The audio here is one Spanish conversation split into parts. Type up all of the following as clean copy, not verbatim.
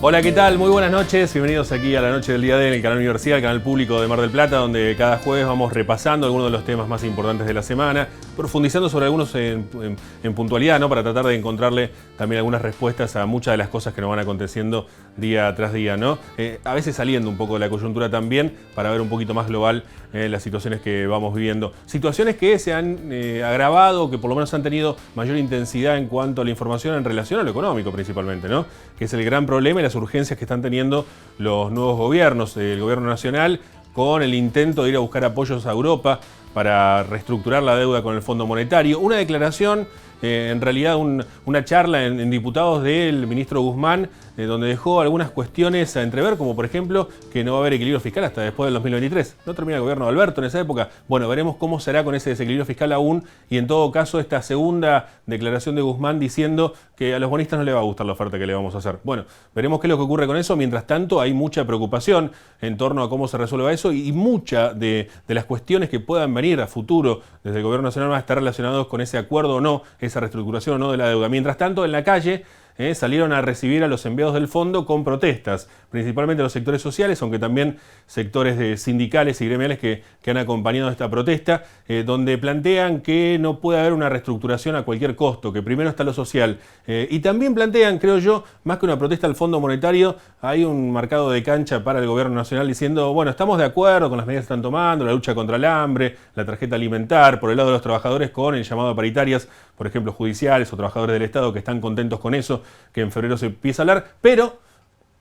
Hola, ¿qué tal? Muy buenas noches. Bienvenidos aquí a la noche del día D en el canal Universidad, el canal público de Mar del Plata, donde cada jueves vamos repasando algunos de los temas más importantes de la semana, profundizando sobre algunos en puntualidad, ¿no? Para tratar de encontrarle también algunas respuestas a muchas de las cosas que nos van aconteciendo día tras día, ¿no? A veces saliendo un poco de la coyuntura también, para ver un poquito más global las situaciones que vamos viviendo. Situaciones que se han agravado, que por lo menos han tenido mayor intensidad en cuanto a la información en relación a lo económico principalmente, ¿no? Que es el gran problema y las urgencias que están teniendo los nuevos gobiernos, el gobierno nacional, con el intento de ir a buscar apoyos a Europa para reestructurar la deuda con el Fondo Monetario. Una declaración, en realidad una charla en diputados del ministro Guzmán, donde dejó algunas cuestiones a entrever, como por ejemplo que no va a haber equilibrio fiscal hasta después del 2023. ¿No termina el gobierno de Alberto en esa época? Bueno, veremos cómo será con ese desequilibrio fiscal aún, y en todo caso esta segunda declaración de Guzmán diciendo que a los bonistas no les va a gustar la oferta que le vamos a hacer. Bueno, veremos qué es lo que ocurre con eso. Mientras tanto, hay mucha preocupación en torno a cómo se resuelva eso, y muchas de las cuestiones que puedan venir a futuro desde el gobierno nacional van a estar relacionados con ese acuerdo o no, esa reestructuración o no de la deuda. Mientras tanto, en la calle salieron a recibir a los enviados del fondo con protestas, principalmente los sectores sociales, aunque también sectores de sindicales y gremiales que han acompañado esta protesta, donde plantean que no puede haber una reestructuración a cualquier costo, que primero está lo social. Y también plantean, creo yo, más que una protesta al Fondo Monetario, hay un marcado de cancha para el gobierno nacional diciendo, bueno, estamos de acuerdo con las medidas que están tomando, la lucha contra el hambre, la tarjeta alimentar, por el lado de los trabajadores con el llamado a paritarias, por ejemplo, judiciales o trabajadores del Estado, que están contentos con eso, que en febrero se empieza a hablar, pero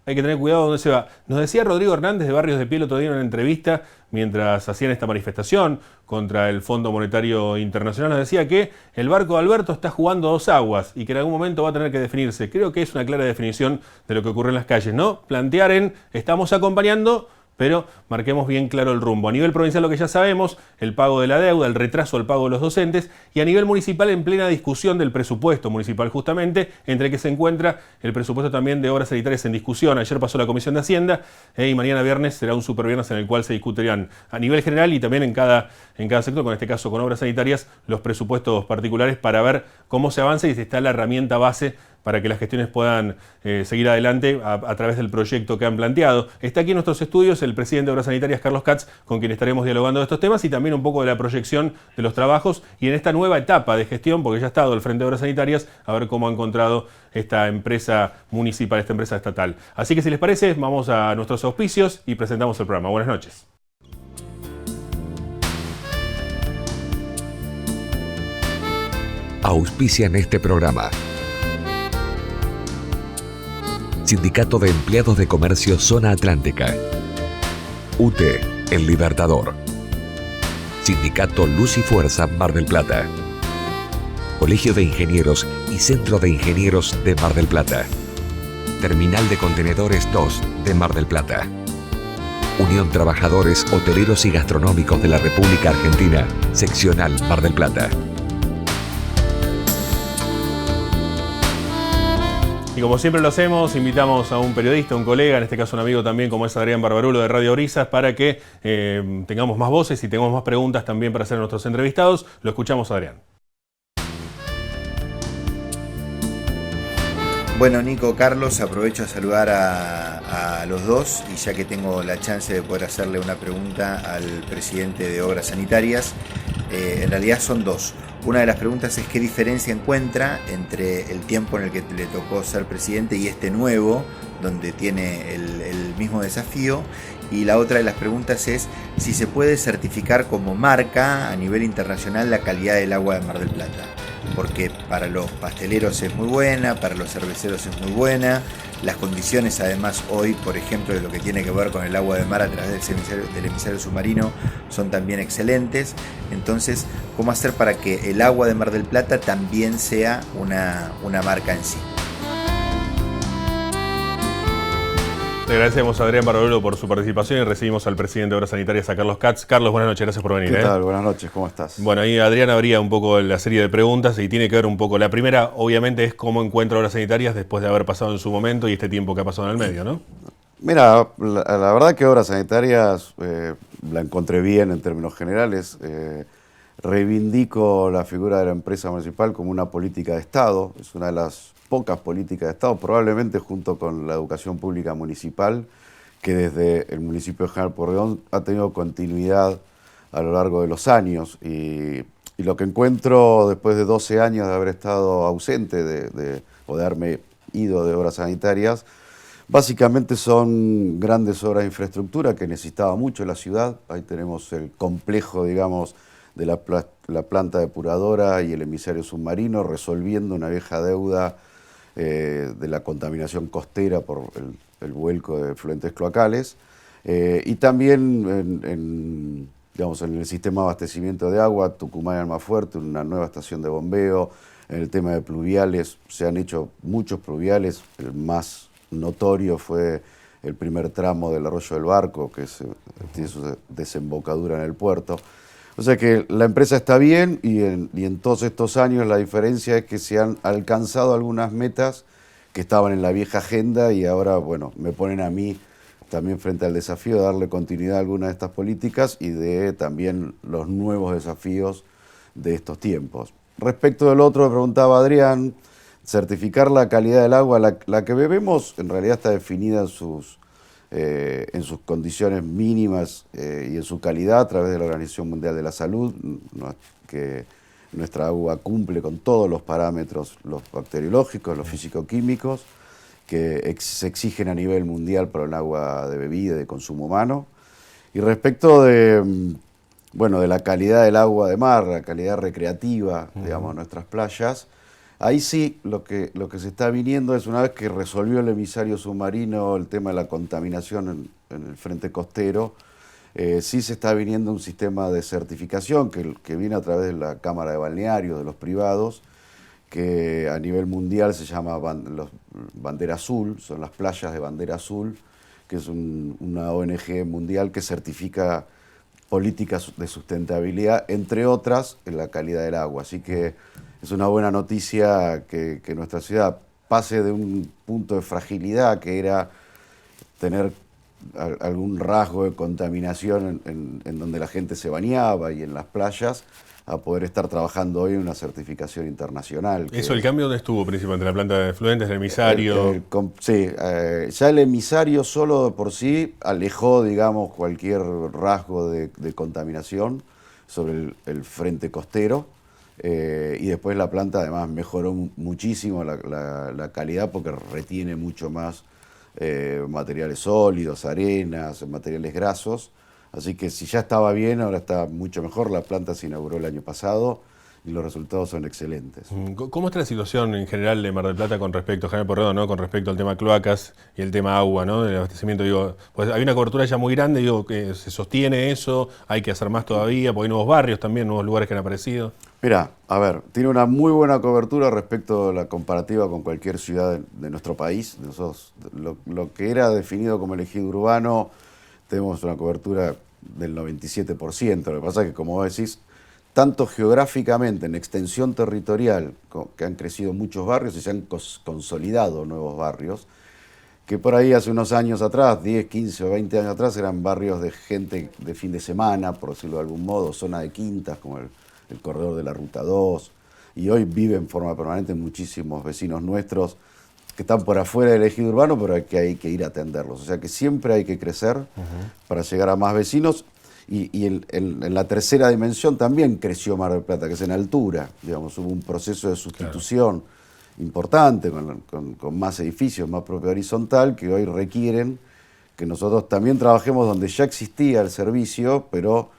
hay que tener cuidado dónde se va. Nos decía Rodrigo Hernández de Barrios de Pie el otro día en una entrevista, mientras hacían esta manifestación contra el Fondo Monetario Internacional, nos decía que el barco de Alberto está jugando a dos aguas y que en algún momento va a tener que definirse. Creo que es una clara definición de lo que ocurre en las calles, ¿no? Plantear estamos acompañando, pero marquemos bien claro el rumbo. A nivel provincial, lo que ya sabemos, el pago de la deuda, el retraso al pago de los docentes, y a nivel municipal en plena discusión del presupuesto municipal justamente, entre que se encuentra el presupuesto también de obras sanitarias en discusión. Ayer pasó la Comisión de Hacienda y mañana viernes será un superviernes en el cual se discutirán a nivel general y también en cada sector, con este caso con obras sanitarias, los presupuestos particulares para ver cómo se avanza y si está la herramienta base para que las gestiones puedan seguir adelante a través del proyecto que han planteado. Está aquí en nuestros estudios el presidente de Obras Sanitarias, Carlos Katz, con quien estaremos dialogando de estos temas y también un poco de la proyección de los trabajos y en esta nueva etapa de gestión, porque ya ha estado al frente de Obras Sanitarias, a ver cómo ha encontrado esta empresa municipal, esta empresa estatal. Así que si les parece, vamos a nuestros auspicios y presentamos el programa. Buenas noches. Auspician este programa Sindicato de Empleados de Comercio Zona Atlántica, UTE, El Libertador, Sindicato Luz y Fuerza Mar del Plata, Colegio de Ingenieros y Centro de Ingenieros de Mar del Plata, Terminal de Contenedores 2 de Mar del Plata, Unión Trabajadores Hoteleros y Gastronómicos de la República Argentina, Seccional Mar del Plata. Y como siempre lo hacemos, invitamos a un periodista, un colega, en este caso un amigo también, como es Adrián Barbarulo de Radio Brisas, para que tengamos más voces y tengamos más preguntas también para hacer a nuestros entrevistados. Lo escuchamos, Adrián. Bueno, Nico, Carlos, aprovecho a saludar a los dos y ya que tengo la chance de poder hacerle una pregunta al presidente de Obras Sanitarias, en realidad son dos. Una de las preguntas es qué diferencia encuentra entre el tiempo en el que le tocó ser presidente y este nuevo, donde tiene el mismo desafío. Y la otra de las preguntas es si se puede certificar como marca a nivel internacional la calidad del agua de Mar del Plata. Porque para los pasteleros es muy buena, para los cerveceros es muy buena. Las condiciones además hoy, por ejemplo, de lo que tiene que ver con el agua de mar a través del emisario submarino son también excelentes. Entonces, ¿cómo hacer para que el agua de Mar del Plata también sea una marca en sí? Le agradecemos a Adrián Barbarulo por su participación y recibimos al presidente de Obras Sanitarias, a Carlos Katz. Carlos, buenas noches, gracias por venir. ¿Qué tal? Buenas noches, ¿cómo estás? Bueno, ahí Adrián abría un poco la serie de preguntas y tiene que ver un poco. La primera, obviamente, es cómo encuentra Obras Sanitarias después de haber pasado en su momento y este tiempo que ha pasado en el medio, ¿no? Mira, la verdad que Obras Sanitarias la encontré bien en términos generales. reivindico la figura de la empresa municipal como una política de Estado. Es una de las pocas políticas de Estado, probablemente junto con la educación pública municipal, que desde el municipio de General Pueyrredón ha tenido continuidad a lo largo de los años. Y lo que encuentro después de 12 años de haber estado ausente o de haberme ido de obras sanitarias, básicamente son grandes obras de infraestructura que necesitaba mucho la ciudad. Ahí tenemos el complejo, digamos, de la planta depuradora y el emisario submarino, resolviendo una vieja deuda de la contaminación costera por el vuelco de efluentes cloacales. Y también digamos, en el sistema de abastecimiento de agua, Tucumán y Almafuerte, una nueva estación de bombeo. En el tema de pluviales, se han hecho muchos pluviales. El más notorio fue el primer tramo del Arroyo del Barco, que tiene su desembocadura en el puerto. O sea que la empresa está bien y en todos estos años la diferencia es que se han alcanzado algunas metas que estaban en la vieja agenda y ahora, bueno, me ponen a mí también frente al desafío de darle continuidad a algunas de estas políticas y de también los nuevos desafíos de estos tiempos. Respecto del otro, preguntaba Adrián, certificar la calidad del agua, la que bebemos en realidad está definida en sus condiciones mínimas y en su calidad a través de la Organización Mundial de la Salud, que nuestra agua cumple con todos los parámetros, los bacteriológicos, los físico-químicos, que se exigen a nivel mundial para un agua de bebida y de consumo humano. Y respecto de la calidad del agua de mar, la calidad recreativa, digamos, de nuestras playas, ahí sí lo que se está viniendo es, una vez que resolvió el emisario submarino el tema de la contaminación en el frente costero, sí se está viniendo un sistema de certificación que viene a través de la Cámara de Balnearios, de los privados, que a nivel mundial se llama Bandera Azul, son las playas de Bandera Azul, que es una ONG mundial que certifica políticas de sustentabilidad, entre otras, en la calidad del agua. Así que es una buena noticia que nuestra ciudad pase de un punto de fragilidad, que era tener algún rasgo de contaminación en donde la gente se bañaba y en las playas, a poder estar trabajando hoy en una certificación internacional. Eso, el cambio, ¿dónde estuvo principalmente? ¿La planta de efluentes, el emisario? Sí, ya el emisario solo de por sí alejó, digamos, cualquier rasgo de contaminación sobre el frente costero, y después la planta además mejoró muchísimo la calidad porque retiene mucho más materiales sólidos, arenas, materiales grasos. Así que si ya estaba bien, ahora está mucho mejor. La planta se inauguró el año pasado y los resultados son excelentes. ¿Cómo está la situación en general de Mar del Plata con respecto a General Pueyrredón, ¿no? Con respecto al tema cloacas y el tema agua, ¿no? Del abastecimiento? Digo, pues hay una cobertura ya muy grande, digo, que se sostiene eso, hay que hacer más todavía, porque hay nuevos barrios también, nuevos lugares que han aparecido. Mira, a ver, tiene una muy buena cobertura respecto a la comparativa con cualquier ciudad de nuestro país. Nosotros, lo que era definido como el ejido urbano, tenemos una cobertura del 97%. Lo que pasa es que, como vos decís, tanto geográficamente, en extensión territorial, que han crecido muchos barrios y se han consolidado nuevos barrios, que por ahí hace unos años atrás, 10, 15 o 20 años atrás, eran barrios de gente de fin de semana, por decirlo de algún modo, zona de quintas, como el corredor de la Ruta 2, y hoy viven en forma permanente muchísimos vecinos nuestros que están por afuera del ejido urbano, pero hay que ir a atenderlos. O sea que siempre hay que crecer para llegar a más vecinos. Y en la tercera dimensión también creció Mar del Plata, que es en altura. Digamos, hubo un proceso de sustitución importante con más edificios, más propiedad horizontal, que hoy requieren que nosotros también trabajemos donde ya existía el servicio, pero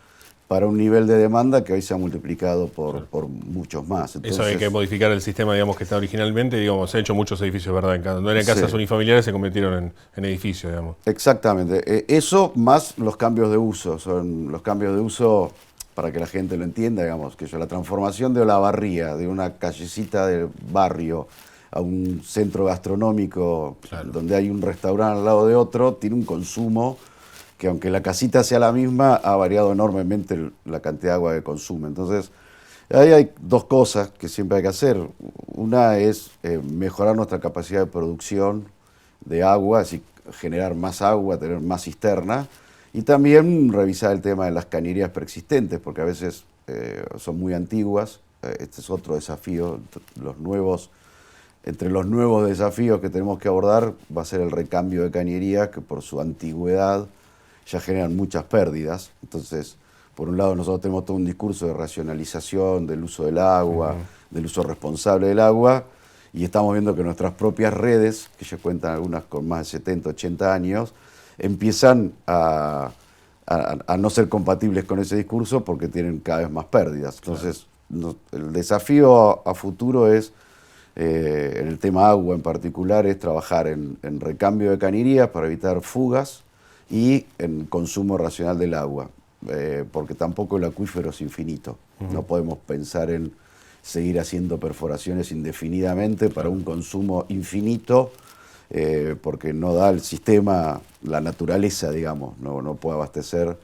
para un nivel de demanda que hoy se ha multiplicado por muchos más. Entonces, eso hay que modificar el sistema, digamos, que está originalmente, digamos, se han hecho muchos edificios, ¿verdad? No eran casas unifamiliares, se convirtieron en edificios, digamos. Exactamente. Eso más los cambios de uso. Son los cambios de uso, para que la gente lo entienda, digamos, que la transformación de Olavarría, de una callecita del barrio a un centro gastronómico, donde hay un restaurante al lado de otro, tiene un consumo que, aunque la casita sea la misma, ha variado enormemente la cantidad de agua que consume. Entonces, ahí hay dos cosas que siempre hay que hacer. Una es mejorar nuestra capacidad de producción de agua, así generar más agua, tener más cisterna, y también revisar el tema de las cañerías preexistentes, porque a veces son muy antiguas. Este es otro desafío. Entre los nuevos desafíos que tenemos que abordar va a ser el recambio de cañerías, que por su antigüedad ya generan muchas pérdidas. Entonces, por un lado, nosotros tenemos todo un discurso de racionalización del uso del agua, del uso responsable del agua, y estamos viendo que nuestras propias redes, que ya cuentan algunas con más de 70, 80 años, empiezan a no ser compatibles con ese discurso porque tienen cada vez más pérdidas. Entonces, el desafío a futuro es, en el tema agua en particular, es trabajar en recambio de cañerías para evitar fugas y en consumo racional del agua, porque tampoco el acuífero es infinito. No podemos pensar en seguir haciendo perforaciones indefinidamente para un consumo infinito, porque no da el sistema, la naturaleza, digamos, no puede abastecer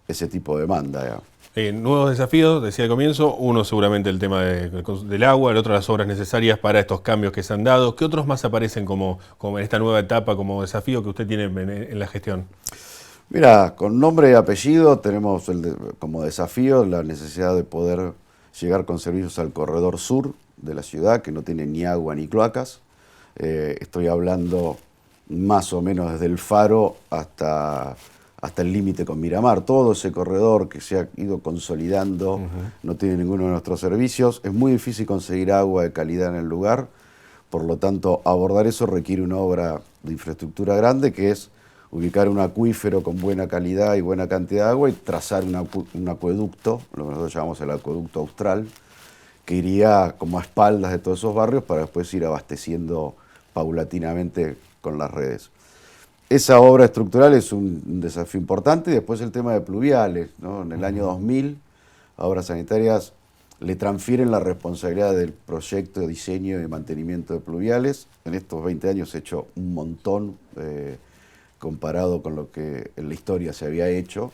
ese tipo de demanda. Nuevos desafíos, decía al comienzo, uno seguramente el tema del agua, el otro las obras necesarias para estos cambios que se han dado. ¿Qué otros más aparecen como en esta nueva etapa, como desafío que usted tiene en la gestión? Mira, con nombre y apellido tenemos como desafío la necesidad de poder llegar con servicios al corredor sur de la ciudad, que no tiene ni agua ni cloacas. Estoy hablando más o menos desde el Faro hasta el límite con Miramar. Todo ese corredor que se ha ido consolidando no tiene ninguno de nuestros servicios. Es muy difícil conseguir agua de calidad en el lugar. Por lo tanto, abordar eso requiere una obra de infraestructura grande, que es ubicar un acuífero con buena calidad y buena cantidad de agua y trazar un acueducto, lo que nosotros llamamos el acueducto austral, que iría como a espaldas de todos esos barrios para después ir abasteciendo paulatinamente con las redes. Esa obra estructural es un desafío importante. Y después el tema de pluviales, ¿no? En el año 2000, a Obras Sanitarias le transfieren la responsabilidad del proyecto de diseño y mantenimiento de pluviales. En estos 20 años se ha hecho un montón comparado con lo que en la historia se había hecho.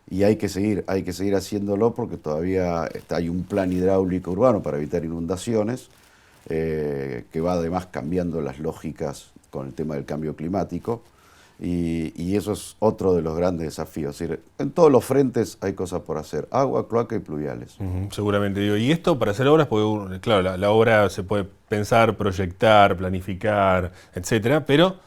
Y hay que seguir haciéndolo porque todavía hay un plan hidráulico urbano para evitar inundaciones, que va además cambiando las lógicas con el tema del cambio climático, y eso es otro de los grandes desafíos. Es decir, en todos los frentes hay cosas por hacer: agua, cloaca y pluviales. Seguramente, digo. Y esto para hacer obras, porque claro, la obra se puede pensar, proyectar, planificar, etcétera, pero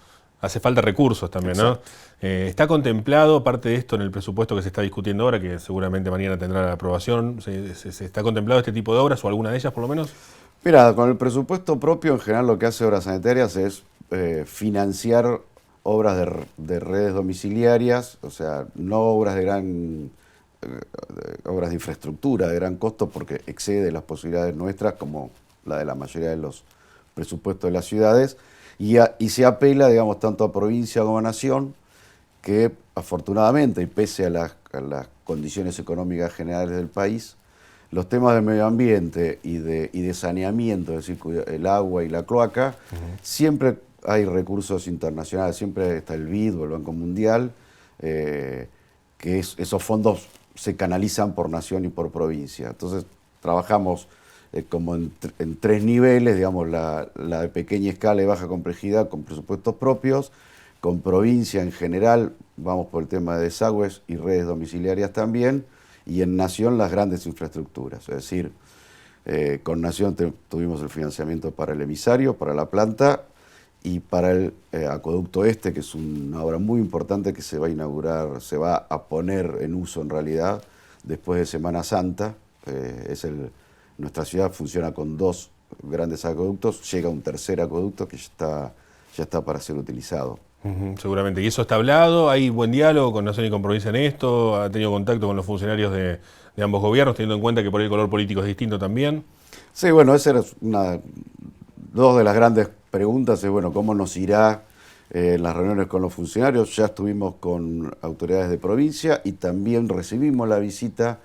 hace falta recursos también, ¿no? ¿Está contemplado parte de esto en el presupuesto que se está discutiendo ahora, que seguramente mañana tendrá la aprobación? ¿Se está contemplado este tipo de obras o alguna de ellas por lo menos? Mira, con el presupuesto propio en general lo que hace Obras Sanitarias es financiar obras de redes domiciliarias, o sea, no obras obras de infraestructura de gran costo, porque excede las posibilidades nuestras, como la de la mayoría de los presupuestos de las ciudades, y se apela, digamos, tanto a provincia como a nación, que afortunadamente, y pese a las condiciones económicas generales del país, los temas de medio ambiente y de saneamiento, es decir, el agua y la cloaca, siempre hay recursos internacionales, siempre está el BID o el Banco Mundial, que esos fondos se canalizan por nación y por provincia. Entonces trabajamos como en 3 niveles, digamos, la de pequeña escala y baja complejidad con presupuestos propios. Con provincia en general vamos por el tema de desagües y redes domiciliarias también, y en nación las grandes infraestructuras. Es decir, con nación tuvimos el financiamiento para el emisario, para la planta y para el acueducto este, que es una obra muy importante que se va a inaugurar, se va a poner en uso en realidad después de Semana Santa. Nuestra ciudad funciona con 2 grandes acueductos, llega un tercer acueducto que ya está para ser utilizado. Seguramente. ¿Y eso está hablado? ¿Hay buen diálogo con Nación y con Provincia en esto? ¿Ha tenido contacto con los funcionarios de ambos gobiernos, teniendo en cuenta que por ahí el color político es distinto también? Sí, bueno, esa era dos de las grandes preguntas, es bueno, ¿cómo nos irá en las reuniones con los funcionarios? Ya estuvimos con autoridades de provincia y también recibimos la visita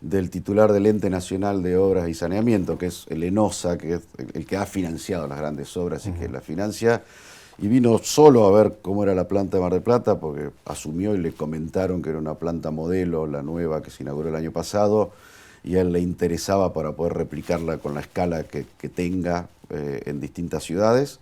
del titular del Ente Nacional de Obras y Saneamiento, que es el ENOSA, que es el que ha financiado las grandes obras y que la financia, y vino solo a ver cómo era la planta de Mar del Plata, porque asumió y le comentaron que era una planta modelo, la nueva que se inauguró el año pasado, y a él le interesaba para poder replicarla con la escala que tenga en distintas ciudades.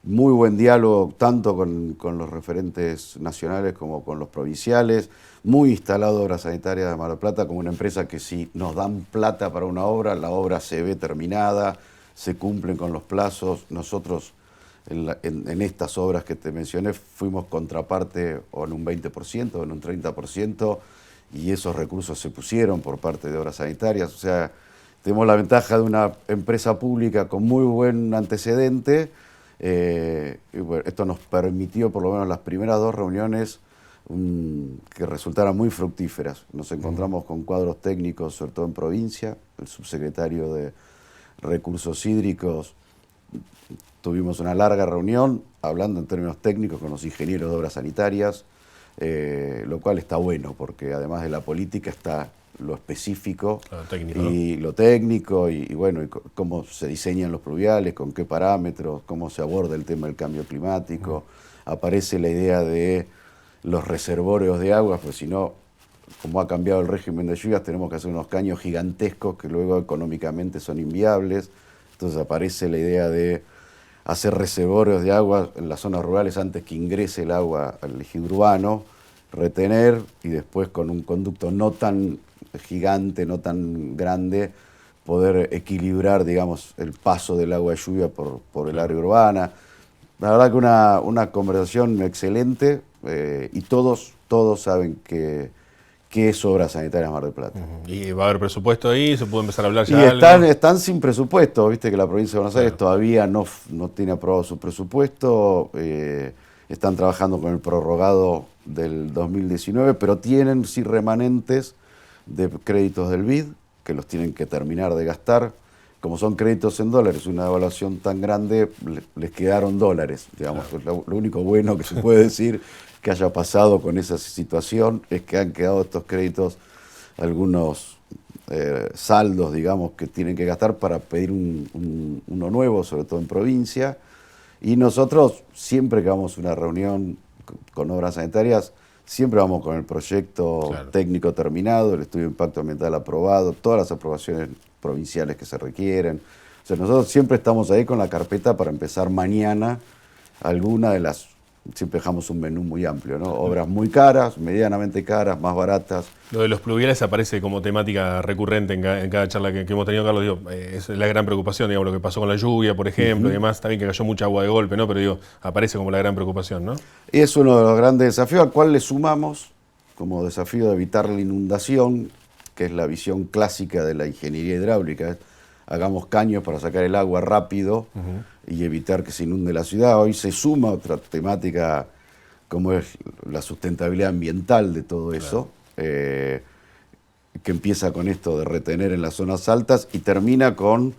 muy buen diálogo tanto con los referentes nacionales como con los provinciales, muy instalado Obras Sanitarias de Mar del Plata como una empresa que si nos dan plata para una obra, la obra se ve terminada, se cumplen con los plazos. Nosotros en estas obras que te mencioné fuimos contraparte o en un 20% o en un 30%, y esos recursos se pusieron por parte de Obras Sanitarias. O sea, tenemos la ventaja de una empresa pública con muy buen antecedente. Y bueno, esto nos permitió por lo menos las primeras 2 reuniones que resultaran muy fructíferas. Nos encontramos con cuadros técnicos, sobre todo en provincia, el subsecretario de Recursos Hídricos. Tuvimos una larga reunión hablando en términos técnicos con los ingenieros de Obras Sanitarias, lo cual está bueno porque además de la política está lo específico, técnico, y lo técnico y bueno, y cómo se diseñan los pluviales, con qué parámetros, cómo se aborda el tema del cambio climático. Aparece la idea de los reservorios de agua, pues si no, como ha cambiado el régimen de lluvias, tenemos que hacer unos caños gigantescos que luego económicamente son inviables. Entonces aparece la idea de hacer reservorios de agua en las zonas rurales antes que ingrese el agua al ejido urbano, retener y después con un conducto no tan gigante, no tan grande, poder equilibrar, digamos, el paso del agua de lluvia por el área urbana. La verdad que una conversación excelente, y todos saben que es Obras Sanitarias Mar del Plata. ¿Y va a haber presupuesto ahí? ¿Se puede empezar a hablar Y ya? están sin presupuesto, viste que la provincia de Buenos Aires todavía no tiene aprobado su presupuesto. Están trabajando con el prorrogado del 2019, pero tienen sí remanentes de créditos del BID, que los tienen que terminar de gastar. Como son créditos en dólares, una devaluación tan grande, les quedaron dólares, digamos. Claro. Lo único bueno que se puede decir que haya pasado con esa situación es que han quedado estos créditos, algunos saldos, digamos, que tienen que gastar para pedir uno nuevo, sobre todo en provincia. Y nosotros, siempre que vamos a una reunión con Obras Sanitarias, siempre vamos con el proyecto técnico terminado, el estudio de impacto ambiental aprobado, todas las aprobaciones provinciales que se requieren. O sea, nosotros siempre estamos ahí con la carpeta para empezar mañana alguna de las... Siempre dejamos un menú muy amplio, ¿no? Obras muy caras, medianamente caras, más baratas. Lo de los pluviales aparece como temática recurrente en cada charla que hemos tenido, Carlos. Digo, es la gran preocupación, digamos, lo que pasó con la lluvia, por ejemplo, y demás. También que cayó mucha agua de golpe, ¿no? Pero digo, aparece como la gran preocupación, ¿no? Y es uno de los grandes desafíos al cual le sumamos como desafío de evitar la inundación, que es la visión clásica de la ingeniería hidráulica. Hagamos caños para sacar el agua rápido y evitar que se inunde la ciudad. Hoy se suma otra temática como es la sustentabilidad ambiental de todo eso, que empieza con esto de retener en las zonas altas y termina con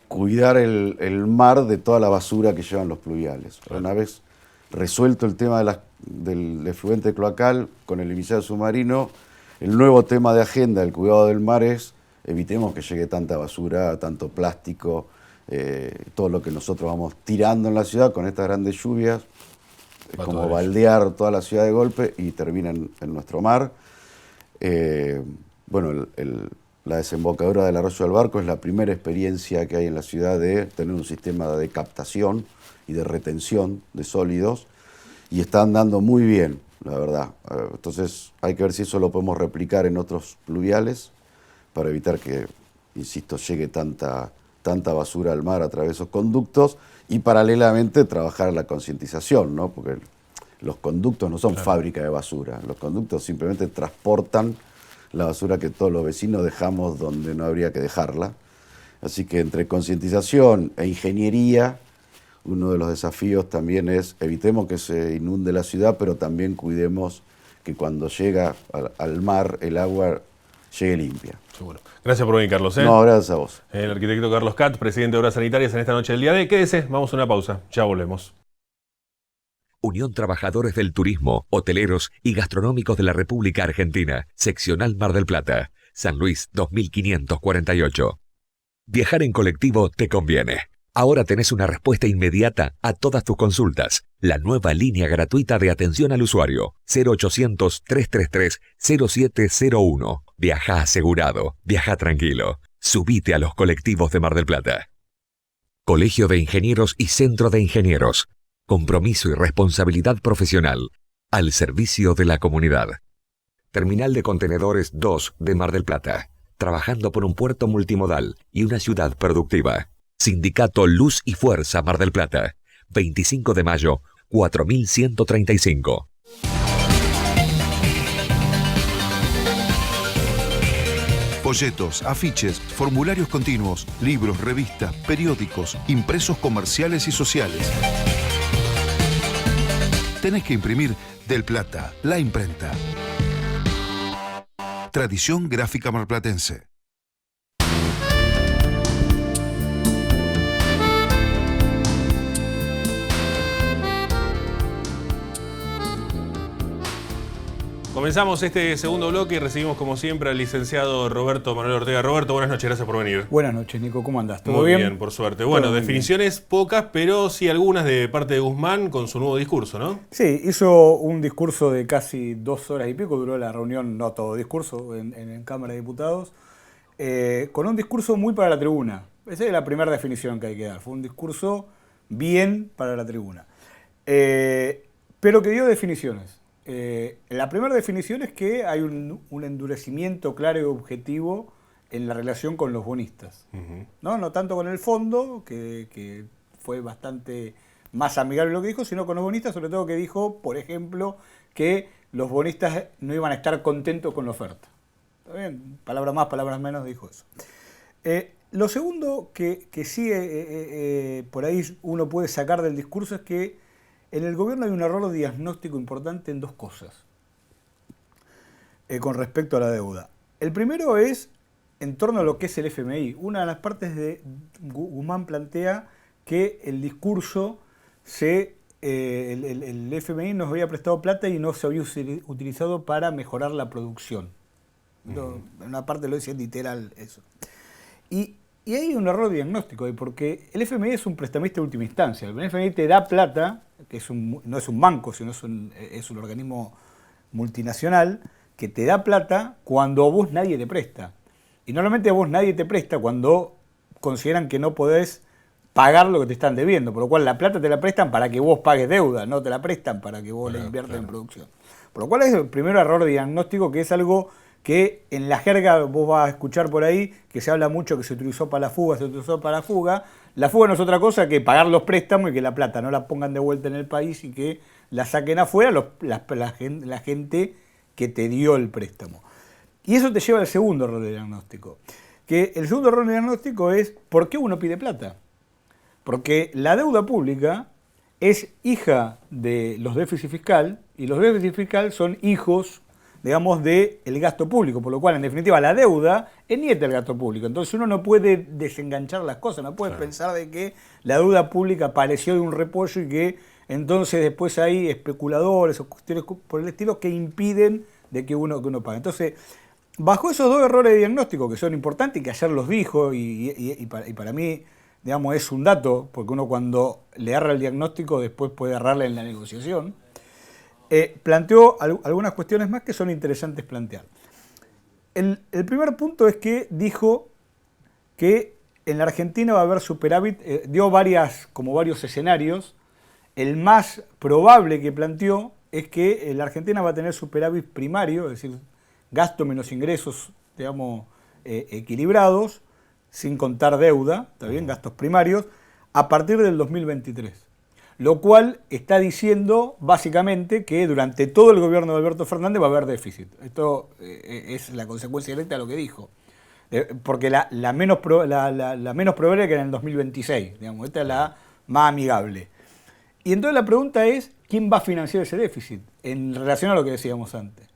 cuidar el mar de toda la basura que llevan los pluviales. Una vez resuelto el tema del efluente cloacal con el emisario submarino, el nuevo tema de agenda del cuidado del mar es evitemos que llegue tanta basura, tanto plástico, todo lo que nosotros vamos tirando en la ciudad con estas grandes lluvias, como baldear toda la ciudad de golpe y terminan en nuestro mar. Bueno, la desembocadura del Arroyo del Barco es la primera experiencia que hay en la ciudad de tener un sistema de captación y de retención de sólidos, y está andando muy bien, la verdad. Entonces hay que ver si eso lo podemos replicar en otros pluviales para evitar que, insisto, llegue tanta basura al mar a través de esos conductos, y paralelamente trabajar la concientización, ¿no? Porque los conductos no son fábrica de basura, los conductos simplemente transportan la basura que todos los vecinos dejamos donde no habría que dejarla. Así que entre concientización e ingeniería, uno de los desafíos también es evitemos que se inunde la ciudad, pero también cuidemos que cuando llega al mar el agua llegue limpia. Seguro. Gracias por venir, Carlos. No, gracias a vos. El arquitecto Carlos Katz, presidente de Obras Sanitarias en esta noche del día D. Quédese, vamos a una pausa, ya volvemos. Unión Trabajadores del Turismo, Hoteleros y Gastronómicos de la República Argentina, Seccional Mar del Plata, San Luis 2548. Viajar en colectivo te conviene. Ahora tenés una respuesta inmediata a todas tus consultas. La nueva línea gratuita de atención al usuario, 0800-333-0701. Viaja asegurado, viaja tranquilo. Subite a los colectivos de Mar del Plata. Colegio de Ingenieros y Centro de Ingenieros. Compromiso y responsabilidad profesional al servicio de la comunidad. Terminal de Contenedores 2 de Mar del Plata. Trabajando por un puerto multimodal y una ciudad productiva. Sindicato Luz y Fuerza Mar del Plata. 25 de mayo, 4135. Folletos, afiches, formularios continuos, libros, revistas, periódicos, impresos comerciales y sociales. Tenés que imprimir Del Plata, la imprenta. Tradición gráfica marplatense. Comenzamos este segundo bloque y recibimos como siempre al licenciado Roberto Manuel Ortega. Roberto, buenas noches, gracias por venir. Buenas noches, Nico, ¿cómo andás? ¿Todo Muy bien? bien, por suerte. Bueno, definiciones pocas, pero sí algunas de parte de Guzmán con su nuevo discurso, ¿no? Sí, hizo un discurso de casi 2 horas y pico, duró la reunión, no todo discurso, en Cámara de Diputados, con un discurso muy para la tribuna. Esa es la primera definición que hay que dar, fue un discurso bien para la tribuna. Pero que dio definiciones. La primera definición es que hay un endurecimiento claro y objetivo en la relación con los bonistas. No tanto con el fondo, que fue bastante más amigable lo que dijo, sino con los bonistas, sobre todo que dijo, por ejemplo, que los bonistas no iban a estar contentos con la oferta. ¿Está bien? Palabras más, palabras menos, dijo eso. Lo segundo que sí por ahí uno puede sacar del discurso es que en el gobierno hay un error diagnóstico importante en 2 cosas con respecto a la deuda. El primero es en torno a lo que es el FMI. Una de las partes de Guzmán plantea que el discurso el FMI nos había prestado plata y no se había utilizado para mejorar la producción. En una parte lo dice literal eso. Y hay un error diagnóstico ahí, porque el FMI es un prestamista de última instancia. El FMI te da plata, que no es un banco, sino es un organismo multinacional, que te da plata cuando a vos nadie te presta. Y normalmente a vos nadie te presta cuando consideran que no podés pagar lo que te están debiendo, por lo cual la plata te la prestan para que vos pagues deuda, no te la prestan para que vos la inviertas en producción. Por lo cual es el primer error diagnóstico, que es algo que en la jerga vos vas a escuchar por ahí, que se habla mucho que se utilizó para la fuga, se utilizó para la fuga. La fuga no es otra cosa que pagar los préstamos y que la plata no la pongan de vuelta en el país y que la saquen afuera la gente que te dio el préstamo. Y eso te lleva al segundo error de diagnóstico. Que el segundo error de diagnóstico es ¿por qué uno pide plata? Porque la deuda pública es hija de los déficits fiscal y los déficits fiscal son hijos, digamos, del gasto público, por lo cual, en definitiva, la deuda es nieta del gasto público. Entonces uno no puede desenganchar las cosas, no puede pensar de que la deuda pública apareció de un repollo y que entonces después hay especuladores o cuestiones por el estilo que impiden de que uno pague. Entonces, bajo esos 2 errores de diagnóstico que son importantes y que ayer los dijo y para mí, digamos, es un dato, porque uno cuando le erra el diagnóstico después puede errarle en la negociación, planteó algunas cuestiones más que son interesantes plantear. El primer punto es que dijo que en la Argentina va a haber superávit, dio varios escenarios. El más probable que planteó es que la Argentina va a tener superávit primario, es decir, gasto menos ingresos, digamos, equilibrados, sin contar deuda, ¿está bien? Gastos primarios, a partir del 2023. Lo cual está diciendo básicamente que durante todo el gobierno de Alberto Fernández va a haber déficit. Esto es la consecuencia directa de lo que dijo. Porque la menos probable es que en el 2026, digamos, esta es la más amigable. Y entonces la pregunta es, ¿quién va a financiar ese déficit? En relación a lo que decíamos antes.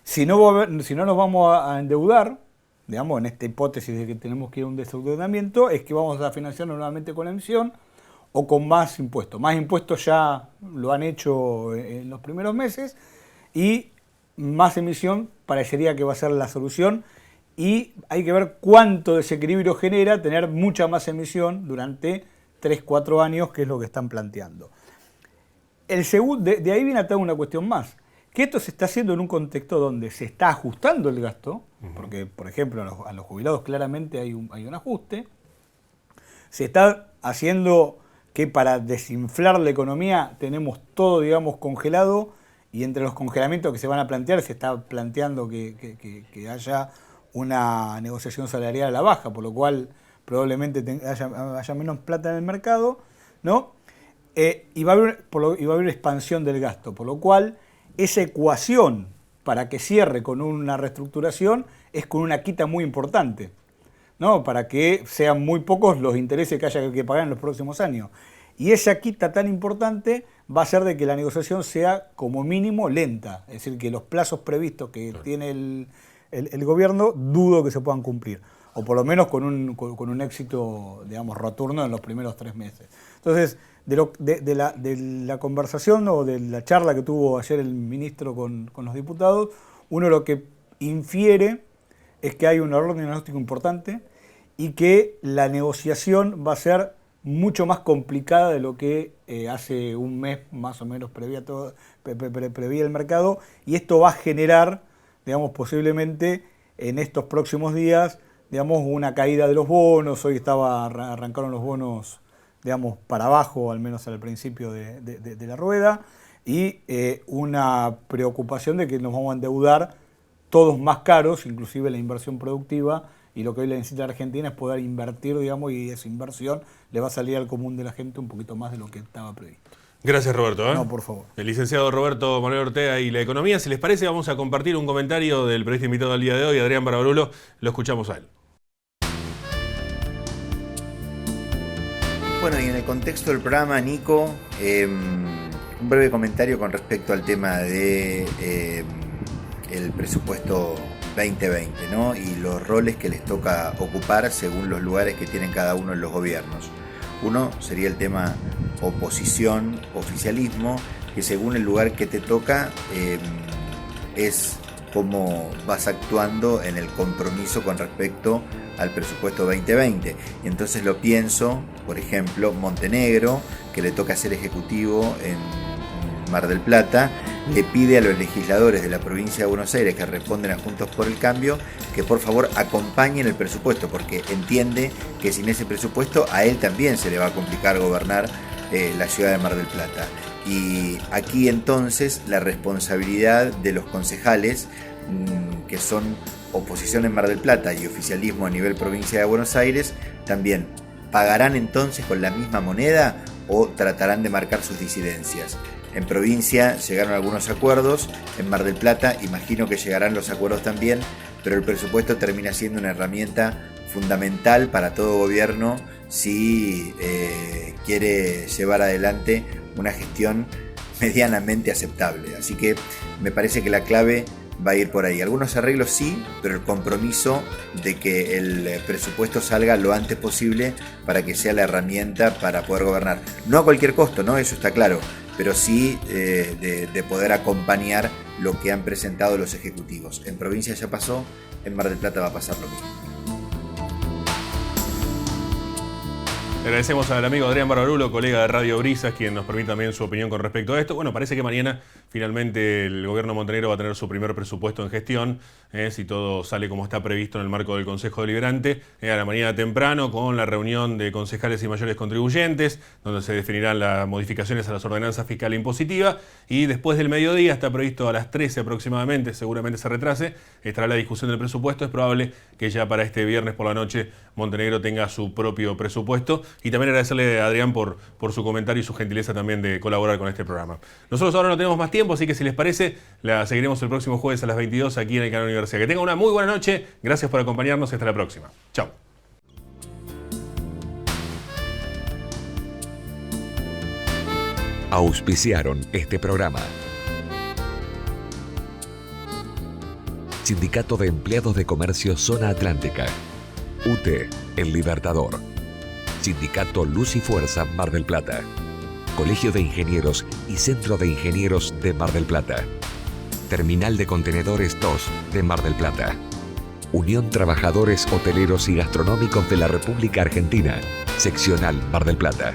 Si no nos vamos a endeudar, digamos, en esta hipótesis de que tenemos que ir a un desendeudamiento, es que vamos a financiarnos nuevamente con la emisión o con más impuestos. Más impuestos ya lo han hecho en los primeros meses y más emisión parecería que va a ser la solución y hay que ver cuánto desequilibrio genera tener mucha más emisión durante 3-4 años, que es lo que están planteando. De ahí viene atada una cuestión más, que esto se está haciendo en un contexto donde se está ajustando el gasto, porque, por ejemplo, a los jubilados claramente hay un ajuste, se está haciendo que para desinflar la economía tenemos todo, digamos, congelado, y entre los congelamientos que se van a plantear se está planteando que haya una negociación salarial a la baja, por lo cual probablemente haya menos plata en el mercado, ¿no? Y va a haber expansión del gasto, por lo cual esa ecuación para que cierre con una reestructuración es con una quita muy importante, ¿no? Para que sean muy pocos los intereses que haya que pagar en los próximos años. Y esa quita tan importante va a hacer de que la negociación sea como mínimo lenta, es decir, que los plazos previstos que tiene el gobierno dudo que se puedan cumplir, o por lo menos con un éxito, digamos, rotundo en los primeros 3 meses. Entonces, de la conversación o de la charla que tuvo ayer el ministro con los diputados, uno lo que infiere es que hay un error diagnóstico importante y que la negociación va a ser mucho más complicada de lo que hace un mes más o menos prevía el mercado, y esto va a generar, digamos, posiblemente en estos próximos días, digamos, una caída de los bonos. Hoy arrancaron los bonos, digamos, para abajo, al menos al principio de la rueda, y una preocupación de que nos vamos a endeudar todos más caros, inclusive la inversión productiva, y lo que hoy la necesita Argentina es poder invertir, digamos, y esa inversión le va a salir al común de la gente un poquito más de lo que estaba previsto. Gracias, Roberto. No, por favor. El licenciado Roberto Manuel Ortega y la economía. Si les parece, vamos a compartir un comentario del periodista invitado al día de hoy, Adrián Barbarulo. Lo escuchamos a él. Bueno, y en el contexto del programa, Nico, un breve comentario con respecto al tema de el presupuesto 2020, ¿no? Y los roles que les toca ocupar según los lugares que tienen cada uno en los gobiernos. Uno sería el tema oposición, oficialismo, que según el lugar que te toca es cómo vas actuando en el compromiso con respecto al presupuesto 2020. Y entonces lo pienso, por ejemplo, Montenegro, que le toca ser ejecutivo en Mar del Plata, le pide a los legisladores de la provincia de Buenos Aires que responden a Juntos por el Cambio que por favor acompañen el presupuesto, porque entiende que sin ese presupuesto a él también se le va a complicar gobernar la ciudad de Mar del Plata. Y aquí entonces la responsabilidad de los concejales, que son oposición en Mar del Plata y oficialismo a nivel provincia de Buenos Aires, también pagarán entonces con la misma moneda o tratarán de marcar sus disidencias. En provincia llegaron algunos acuerdos, en Mar del Plata imagino que llegarán los acuerdos también, pero el presupuesto termina siendo una herramienta fundamental para todo gobierno si quiere llevar adelante una gestión medianamente aceptable. Así que me parece que la clave va a ir por ahí. Algunos arreglos sí, pero el compromiso de que el presupuesto salga lo antes posible para que sea la herramienta para poder gobernar. No a cualquier costo, ¿no? Eso está claro, pero sí de poder acompañar lo que han presentado los ejecutivos. En provincia ya pasó, en Mar del Plata va a pasar lo mismo. Le agradecemos al amigo Adrián Barbarulo, colega de Radio Brisas, quien nos permite también su opinión con respecto a esto. Bueno, parece que mañana finalmente el gobierno montenegro va a tener su primer presupuesto en gestión, si todo sale como está previsto en el marco del Consejo Deliberante, a la mañana temprano con la reunión de concejales y mayores contribuyentes, donde se definirán las modificaciones a las ordenanzas fiscal e impositiva, y después del mediodía, está previsto a las 13 aproximadamente, seguramente se retrase, estará la discusión del presupuesto. Es probable que ya para este viernes por la noche Montenegro tenga su propio presupuesto. Y también agradecerle a Adrián por su comentario y su gentileza también de colaborar con este programa. Nosotros ahora no tenemos más tiempo, así que si les parece, la seguiremos el próximo jueves a las 22 aquí en el canal Universidad. Que tengan una muy buena noche, gracias por acompañarnos y hasta la próxima. Chao. Auspiciaron este programa. Sindicato de Empleados de Comercio Zona Atlántica. UTE, El Libertador. Sindicato Luz y Fuerza Mar del Plata. Colegio de Ingenieros y Centro de Ingenieros de Mar del Plata. Terminal de Contenedores 2 de Mar del Plata. Unión Trabajadores Hoteleros y Gastronómicos de la República Argentina. Seccional Mar del Plata.